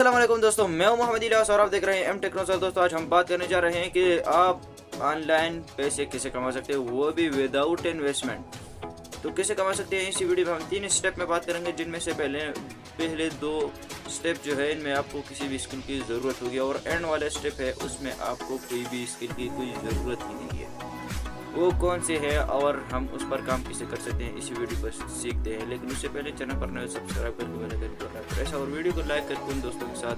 अस्सलाम वालेकुम दोस्तों, मैं हूं मोहम्मद इलियास और आप देख रहे हैं एम टेक्नोलॉजी। दोस्तों आज हम बात करने जा रहे हैं कि आप ऑनलाइन पैसे कैसे कमा सकते हैं, वो भी विदाउट इन्वेस्टमेंट। तो कैसे कमा सकते हैं, इसी वीडियो में हम 3 स्टेप में बात करेंगे, जिनमें से पहले 2 स्टेप जो है इनमें आपको किसी भी स्किल की ज़रूरत होगी, और एंड वाला स्टेप है उसमें आपको कोई भी स्किल की कोई ज़रूरत ही नहीं है। वो कौन से है और हम उस पर काम कैसे कर सकते हैं, इसी वीडियो पर सीखते हैं। लेकिन उससे पहले चैनल पर नए सब्सक्राइब करके बेल आइकन को प्रेस और वीडियो को लाइक करके उन दोस्तों के साथ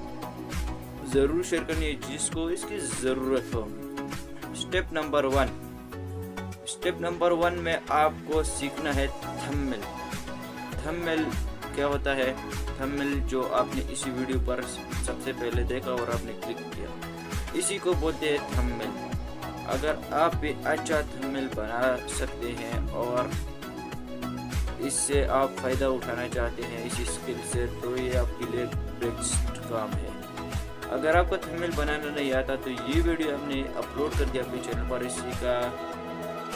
ज़रूर शेयर करनी है जिसको इसकी ज़रूरत हो। स्टेप नंबर 1 में आपको सीखना है थंबनेल। थंबनेल क्या होता है? थंबनेल जो आपने इसी वीडियो पर सबसे पहले देखा और आपने क्लिक किया, इसी को बोलते हैं थंबनेल। अगर आप भी अच्छा थंबनेल बना सकते हैं और इससे आप फ़ायदा उठाना चाहते हैं इसी स्किल से, तो ये आपके लिए बेस्ट काम है। अगर आपको थंबनेल बनाना नहीं आता तो ये वीडियो हमने अपलोड कर दिया अपने चैनल पर।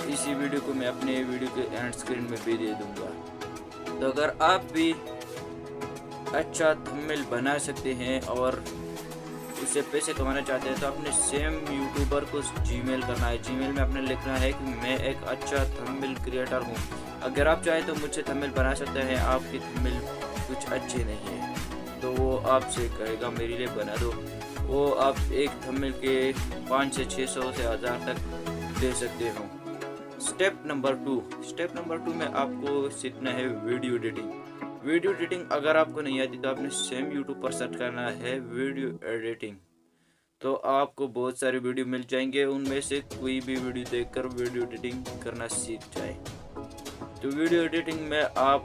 इसी वीडियो को मैं अपने वीडियो के एंड स्क्रीन में भी दे दूँगा। तो अगर आप भी अच्छा थंबनेल बना सकते हैं और उससे पैसे कमाना चाहते हैं, तो अपने सेम यूट्यूबर को जीमेल करना है। जीमेल में आपने लिखना है कि मैं एक अच्छा थंबनेल क्रिएटर हूँ, अगर आप चाहें तो मुझसे थंबनेल बना सकते हैं। आपके थंबनेल कुछ अच्छे नहीं है तो वो आपसे कहेगा मेरे लिए बना दो। वो आप एक थंबनेल के 500 से 600 से 1000 तक दे सकते हो। स्टेप नंबर 2 में आपको सीखना है वीडियो एडिटिंग। अगर आपको नहीं आती तो आपने सेम यूट्यूब पर सर्च करना है वीडियो एडिटिंग, तो आपको बहुत सारे वीडियो मिल जाएंगे। उनमें से कोई भी वीडियो देखकर वीडियो एडिटिंग करना सीख जाए। तो वीडियो एडिटिंग में आप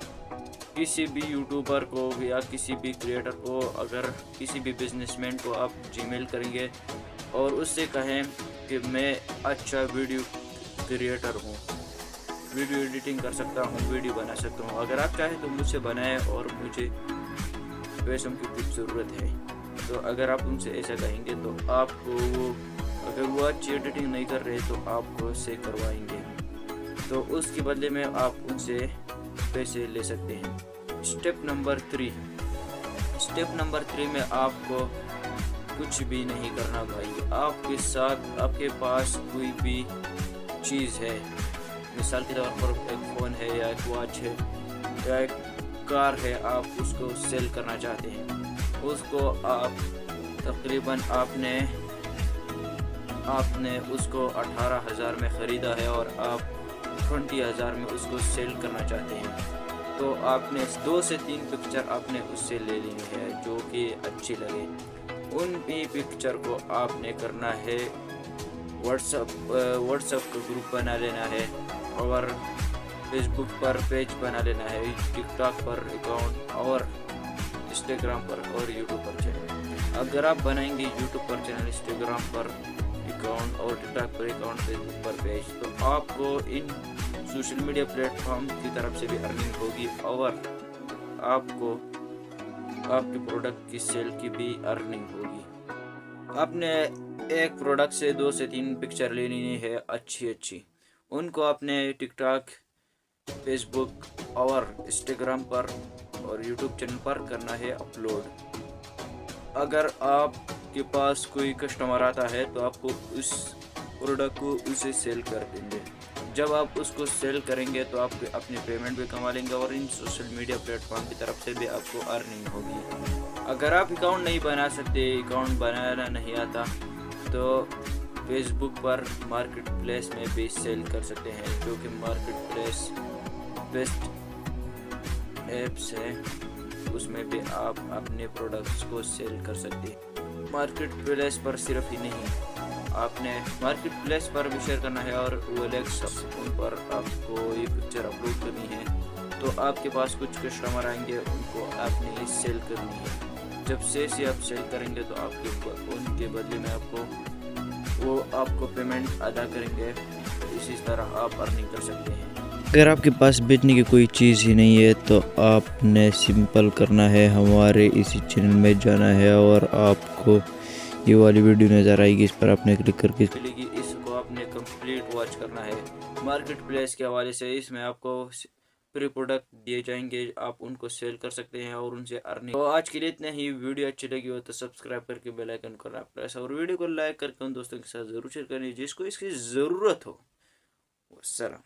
किसी भी यूट्यूबर को या किसी भी क्रिएटर को, अगर किसी भी बिजनेसमैन को आप जीमेल करेंगे और उससे कहें कि मैं अच्छा वीडियो क्रिएटर हूँ, वीडियो एडिटिंग कर सकता हूँ, वीडियो बना सकता हूँ, अगर आप चाहें तो मुझसे बनाएं और मुझे पैसों की कुछ ज़रूरत है। तो अगर आप उनसे ऐसा कहेंगे तो आपको अगर वो अच्छी एडिटिंग नहीं कर रहे तो आपको उससे करवाएंगे, तो उसके बदले में आप उनसे पैसे ले सकते हैं। स्टेप नंबर 3 में आपको कुछ भी नहीं करना भाई। आपके पास कोई भी चीज़ है, मिसाल के तौर पर एक फ़ोन है या एक वॉच है या एक कार है, आप उसको सेल करना चाहते हैं। उसको आप तकरीबन आपने उसको 18,000 में ख़रीदा है और आप 20,000 में उसको सेल करना चाहते हैं, तो आपने 2 से 3 पिक्चर आपने उससे ले लेनी है जो कि अच्छी लगे। उन भी पिक्चर को आपने करना है व्हाट्सएप का ग्रुप बना लेना है, और फेसबुक पर पेज बना लेना है, टिकटॉक पर अकाउंट, और इंस्टाग्राम पर और यूट्यूब पर चैनल। अगर आप बनाएंगे यूट्यूब पर चैनल, इंस्टाग्राम पर अकाउंट और टिकटॉक पर अकाउंट, फेसबुक पर पेज, तो आपको इन सोशल मीडिया प्लेटफॉर्म की तरफ से भी अर्निंग होगी और आपको आपके प्रोडक्ट की सेल की भी अर्निंग होगी। आपने एक प्रोडक्ट से 2 से 3 पिक्चर लेनी है अच्छी, उनको आपने टिकटॉक, फेसबुक और इंस्टाग्राम पर और यूट्यूब चैनल पर करना है अपलोड। अगर आपके पास कोई कस्टमर आता है तो आपको उस प्रोडक्ट को उसे सेल कर देंगे। जब आप उसको सेल करेंगे तो आप अपनी पेमेंट भी कमा लेंगे और इन सोशल मीडिया प्लेटफॉर्म की तरफ से भी आपको अर्निंग होगी। अगर आप अकाउंट नहीं बना सकते, अकाउंट बनाना नहीं आता, तो फेसबुक पर मार्केट प्लेस में भी सेल कर सकते हैं, जो कि मार्केट प्लेस बेस्ट ऐप्स है, उसमें भी आप अपने प्रोडक्ट्स को सेल कर सकते हैं। मार्केट प्लेस पर सिर्फ ही नहीं, आपने मार्केट प्लेस पर भी शेयर करना है और OLX उन पर आपको ये पिक्चर अपलोड करनी है, तो आपके पास कुछ कस्टमर आएंगे, उनको आपने सेल करनी है। जब से आप सेल करेंगे तो उनके बदले में आपको पेमेंट अदा करेंगे, तो इसी तरह आप अर्निंग कर सकते हैं। अगर आपके पास बेचने की कोई चीज़ ही नहीं है तो आपने सिंपल करना है, हमारे इसी चैनल में जाना है और आपको ये वाली वीडियो नज़र आएगी, इस पर आपने क्लिक करके इसको आपने कंप्लीट वॉच करना है। मार्केट प्लेस के हवाले से इसमें आपको फ्री प्रोडक्ट दिए जाएंगे, आप उनको सेल कर सकते हैं और उनसे अर्निंग। तो आज के लिए इतना ही। वीडियो अच्छी लगी हो तो सब्सक्राइब करके बेल आइकन को प्रेस और वीडियो को लाइक करके उन दोस्तों के साथ ज़रूर शेयर करें जिसको इसकी ज़रूरत हो। सलाम।